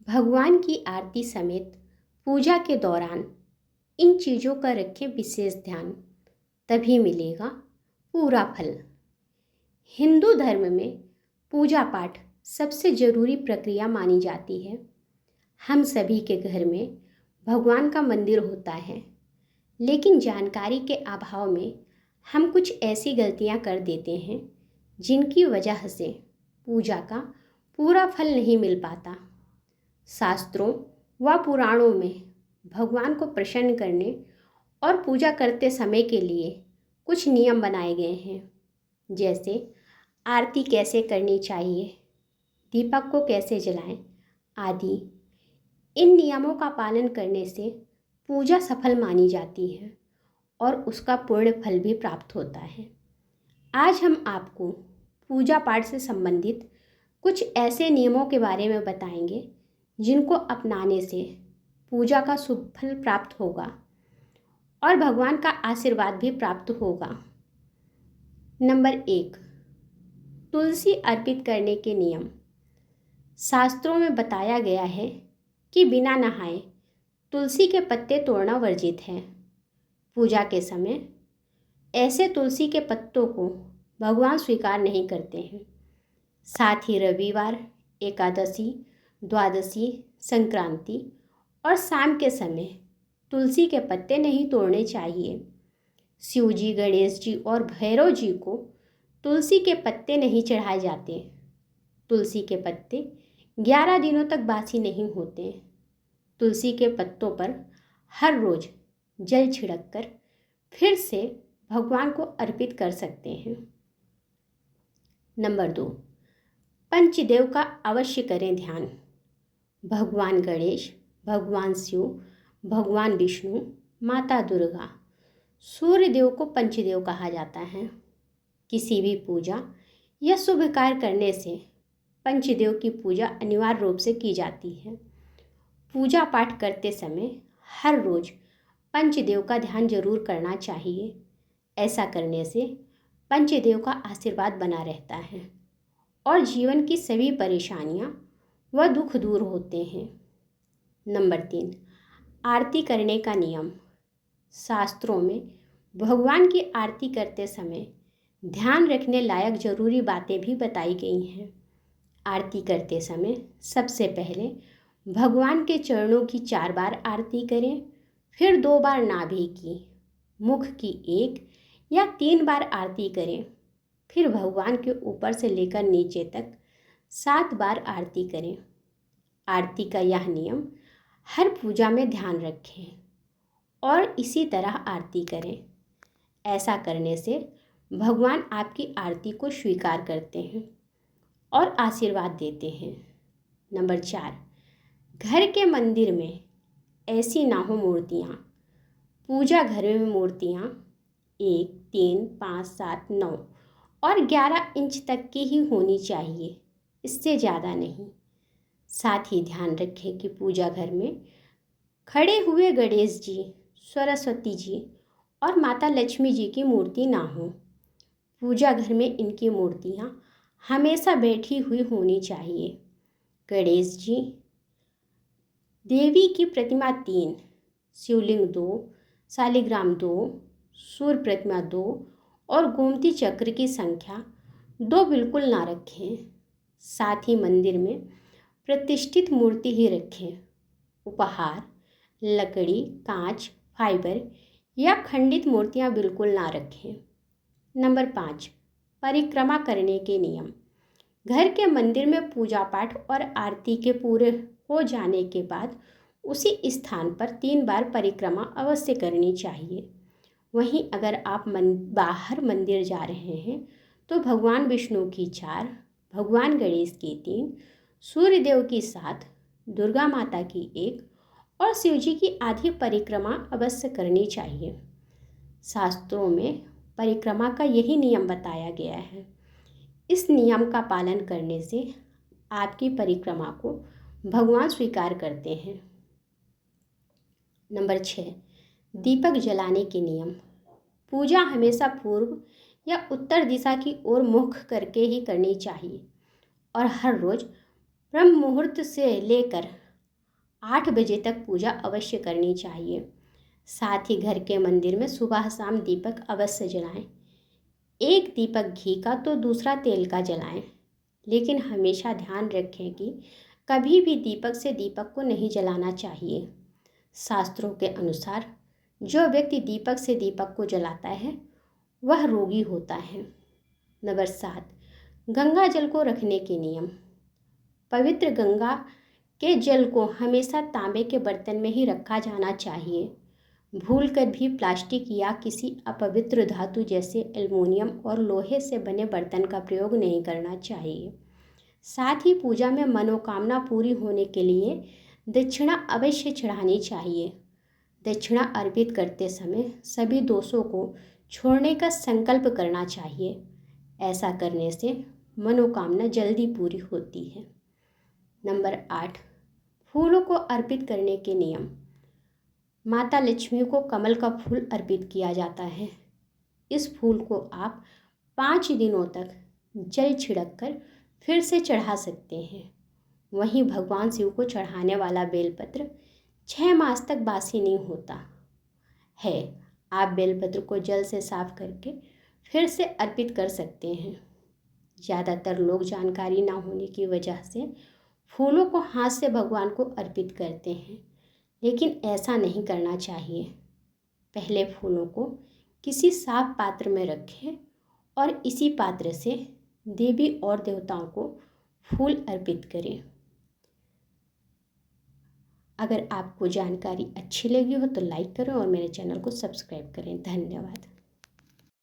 भगवान की आरती समेत पूजा के दौरान इन चीज़ों का रखें विशेष ध्यान, तभी मिलेगा पूरा फल। हिंदू धर्म में पूजा पाठ सबसे ज़रूरी प्रक्रिया मानी जाती है। हम सभी के घर में भगवान का मंदिर होता है, लेकिन जानकारी के अभाव में हम कुछ ऐसी गलतियां कर देते हैं जिनकी वजह से पूजा का पूरा फल नहीं मिल पाता। शास्त्रों व पुराणों में भगवान को प्रसन्न करने और पूजा करते समय के लिए कुछ नियम बनाए गए हैं, जैसे आरती कैसे करनी चाहिए, दीपक को कैसे जलाएं आदि। इन नियमों का पालन करने से पूजा सफल मानी जाती है और उसका पूर्ण फल भी प्राप्त होता है। आज हम आपको पूजा पाठ से संबंधित कुछ ऐसे नियमों के बारे में बताएंगे जिनको अपनाने से पूजा का शुभ फल प्राप्त होगा और भगवान का आशीर्वाद भी प्राप्त होगा। नंबर 1, तुलसी अर्पित करने के नियम। शास्त्रों में बताया गया है कि बिना नहाए तुलसी के पत्ते तोड़ना वर्जित है। पूजा के समय ऐसे तुलसी के पत्तों को भगवान स्वीकार नहीं करते हैं। साथ ही रविवार, एकादशी, द्वादशी, संक्रांति और शाम के समय तुलसी के पत्ते नहीं तोड़ने चाहिए। शिव जी, गणेश जी और भैरव जी को तुलसी के पत्ते नहीं चढ़ाए जाते। तुलसी के पत्ते 11 दिनों तक बासी नहीं होते। तुलसी के पत्तों पर हर रोज जल छिड़ककर फिर से भगवान को अर्पित कर सकते हैं। नंबर 2, पंचदेव का अवश्य करें ध्यान। भगवान गणेश, भगवान शिव, भगवान विष्णु, माता दुर्गा, सूर्य देव को पंचदेव कहा जाता है। किसी भी पूजा या शुभ कार्य करने से पंचदेव की पूजा अनिवार्य रूप से की जाती है। पूजा पाठ करते समय हर रोज पंचदेव का ध्यान जरूर करना चाहिए। ऐसा करने से पंचदेव का आशीर्वाद बना रहता है और जीवन की सभी परेशानियां व दुख दूर होते हैं। नंबर 3, आरती करने का नियम। शास्त्रों में भगवान की आरती करते समय ध्यान रखने लायक जरूरी बातें भी बताई गई हैं। आरती करते समय सबसे पहले भगवान के चरणों की 4 बार आरती करें, फिर 2 बार नाभि की, मुख की 1 या 3 बार आरती करें, फिर भगवान के ऊपर से लेकर नीचे तक 7 बार आरती करें। आरती का यह नियम हर पूजा में ध्यान रखें और इसी तरह आरती करें। ऐसा करने से भगवान आपकी आरती को स्वीकार करते हैं और आशीर्वाद देते हैं। नंबर 4, घर के मंदिर में ऐसी ना हो मूर्तियाँ। पूजा घर में मूर्तियाँ 1, 3, 5, 7, 9 और 11 इंच तक की ही होनी चाहिए, इससे ज़्यादा नहीं। साथ ही ध्यान रखें कि पूजा घर में खड़े हुए गणेश जी, सरस्वती जी और माता लक्ष्मी जी की मूर्ति ना हो। पूजा घर में इनकी मूर्तियाँ हमेशा बैठी हुई होनी चाहिए। गणेश जी, देवी की प्रतिमा 3, शिवलिंग 2, शालिग्राम 2, सूर्य प्रतिमा 2 और गोमती चक्र की संख्या 2 बिल्कुल ना रखें। साथ ही मंदिर में प्रतिष्ठित मूर्ति ही रखें। उपहार, लकड़ी, कांच, फाइबर या खंडित मूर्तियां बिल्कुल ना रखें। नंबर 5, परिक्रमा करने के नियम। घर के मंदिर में पूजा पाठ और आरती के पूरे हो जाने के बाद उसी स्थान पर 3 बार परिक्रमा अवश्य करनी चाहिए। वहीं अगर आप बाहर मंदिर जा रहे हैं तो भगवान विष्णु की 4, भगवान गणेश की 3, सूर्य देव की 7, दुर्गा माता की 1 और शिव जी की आधी परिक्रमा अवश्य करनी चाहिए। शास्त्रों में परिक्रमा का यही नियम बताया गया है। इस नियम का पालन करने से आपकी परिक्रमा को भगवान स्वीकार करते हैं। नंबर 6, दीपक जलाने के नियम। पूजा हमेशा पूर्व या उत्तर दिशा की ओर मुख करके ही करनी चाहिए और हर रोज ब्रह्म मुहूर्त से लेकर 8 बजे तक पूजा अवश्य करनी चाहिए। साथ ही घर के मंदिर में सुबह शाम दीपक अवश्य जलाएं। एक दीपक घी का तो दूसरा तेल का जलाएं। लेकिन हमेशा ध्यान रखें कि कभी भी दीपक से दीपक को नहीं जलाना चाहिए। शास्त्रों के अनुसार जो व्यक्ति दीपक से दीपक को जलाता है वह रोगी होता है। नंबर 7, गंगा जल को रखने के नियम। पवित्र गंगा के जल को हमेशा तांबे के बर्तन में ही रखा जाना चाहिए। भूलकर भी प्लास्टिक या किसी अपवित्र धातु जैसे एल्युमिनियम और लोहे से बने बर्तन का प्रयोग नहीं करना चाहिए। साथ ही पूजा में मनोकामना पूरी होने के लिए दक्षिणा अवश्य चढ़ानी चाहिए। दक्षिणा अर्पित करते समय सभी दोषों को छोड़ने का संकल्प करना चाहिए। ऐसा करने से मनोकामना जल्दी पूरी होती है। नंबर 8, फूलों को अर्पित करने के नियम। माता लक्ष्मी को कमल का फूल अर्पित किया जाता है। इस फूल को आप 5 दिनों तक जल छिड़क कर फिर से चढ़ा सकते हैं। वहीं भगवान शिव को चढ़ाने वाला बेलपत्र 6 मास तक बासी नहीं होता है। आप बेलपत्र को जल से साफ करके फिर से अर्पित कर सकते हैं। ज़्यादातर लोग जानकारी ना होने की वजह से फूलों को हाथ से भगवान को अर्पित करते हैं, लेकिन ऐसा नहीं करना चाहिए। पहले फूलों को किसी साफ पात्र में रखें और इसी पात्र से देवी और देवताओं को फूल अर्पित करें। अगर आपको जानकारी अच्छी लगी हो तो लाइक करें और मेरे चैनल को सब्सक्राइब करें। धन्यवाद।